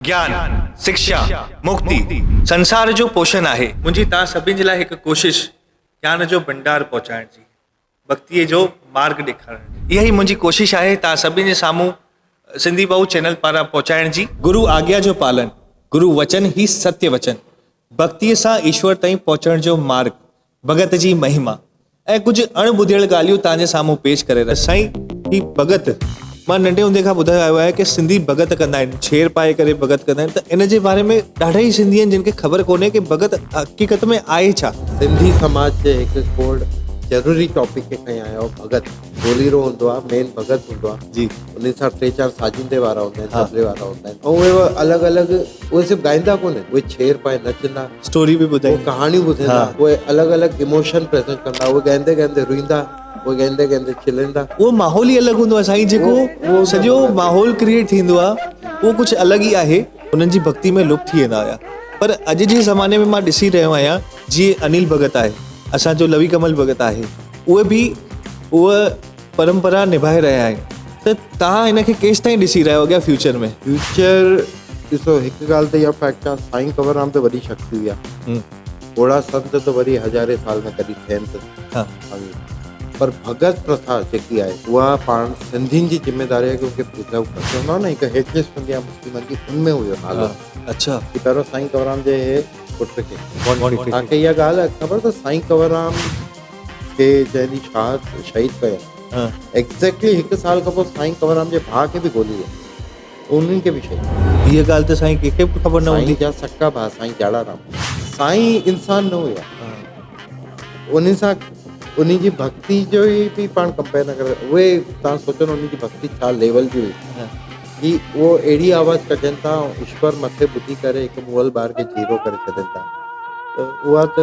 ज्ञान, शिक्षा, मुक्ति, संसार जो पोषण आहे। मुंहिंजी तव्हां सभिनि जे लाइ हिकु कोशिश ज्ञान जो भंडार पहुचाइण जी, भक्तीअ जो मार्ग ॾेखारण। इहा ई मुंहिंजी कोशिश आहे तव्हां सभिनि जे साम्हूं सिंधी भाऊ चैनल पारां पहुचाइण जी। गुरु आज्ञा जो पालन, गुरु वचन ही सत्य वचन, भक्तीअ सां ईश्वर ताईं पहुचण जो मार्ग, भगत जी महिमा ऐं कुझु अणॿुधियल ॻाल्हियूं तव्हांजे साम्हूं पेश करे रहिया। साईं ही भगत मां नंढे हूंदे खां ॿुधायो आयो आहे कि सिंधी भगत कंदा आहिनि, छेर पाए करे भगत कंदा आहिनि। त इन जे बारे में ॾाढा ई सिंधी आहिनि जिन खे ख़बर कोन्हे कि भगत हक़ीक़त में आहे छा। सिंधी समाज जे हिकु खोड़ ज़रूरी टॉपिक खे खणी आयो भगत। ॿोलीरो हूंदो आहे, मेन भगत हूंदो आहे जी। उन सां 3-4 साजिंदे वारा हूंदा आहिनि, तबले वारा हूंदा आहिनि। ऐं उहे अलॻि अलॻि, उहे सिर्फ़ु ॻाईंदा कोन्हनि, उहे छेर पाए नचंदा, स्टोरी बि ॿुधाईंदा, कहाणियूं ॿुधाईंदा, उहे अलॻि अलॻि इमोशन प्रेज़ेंट कंदा, उहे ॻाईंदे ॻाईंदे रोईंदा, उहे ॻाईंदे ॻाईंदे खिलंदा। उहो माहौल ई अलॻि हूंदो आहे साईं, जेको सॼो माहौल क्रिएट थींदो आहे उहो कुझु अलॻि ई आहे। उन्हनि जी भक्ति में लुप्त थी वेंदा हुया। पर अॼु जे ज़माने में मां ॾिसी रहियो आहियां, जीअं अनिल भगत आहे, असांजो लवी कमल भगत आहे, उहे बि उहा परंपरा निभाए रहिया आहिनि। त तव्हां हिन खे केसि ताईं ॾिसी रहियो अॻियां फ्यूचर में? फ्यूचर ॾिसो, हिकु ॻाल्हि त इहा फैक्ट आहे, साईं कंवरराम त वॾी शक्ति हुई आहे, ओड़ा संत त वरी हज़ारे साल में कॾहिं थियनि त। पर भगत प्रथा जेकी आहे उहा पाण सिंधियुनि जी ज़िम्मेदारी आहे, क्योंकि प्रिज़र्व कंदो आहे न। हिकु हेठि सिंधी आहे मुस्लिमनि जी, उनमें हुयो नालो। अच्छा, कि पहिरियों साईं कंवरराम जे पुट खे। तव्हांखे इहा ॻाल्हि ख़बर त साईं कंवरराम खे जंहिं ॾींहुं शहीद कयो, एग्ज़ैक्टली 1 साल खां पोइ साईं कंवरराम जे भाउ खे बि गोली वई, उन्हनि खे बि शहीद। इहा ॻाल्हि त साईं कंहिंखे बि ख़बर न हूंदी। जा सक्का भाउ साईं जाड़ाराम, साईं इंसान न हुया, उन सां उन जी भक्ति जो ई बि पाण कंपेयर न करे। उहे तव्हां सोचो न, उन जी भक्ति छा लेवल जी हुई कि उहो अहिड़ी आवाज़ कढनि था, ईश्वर मथे ॿुधी करे हिकु मुअल ॿार खे जीरो करे छॾनि था। त उहा त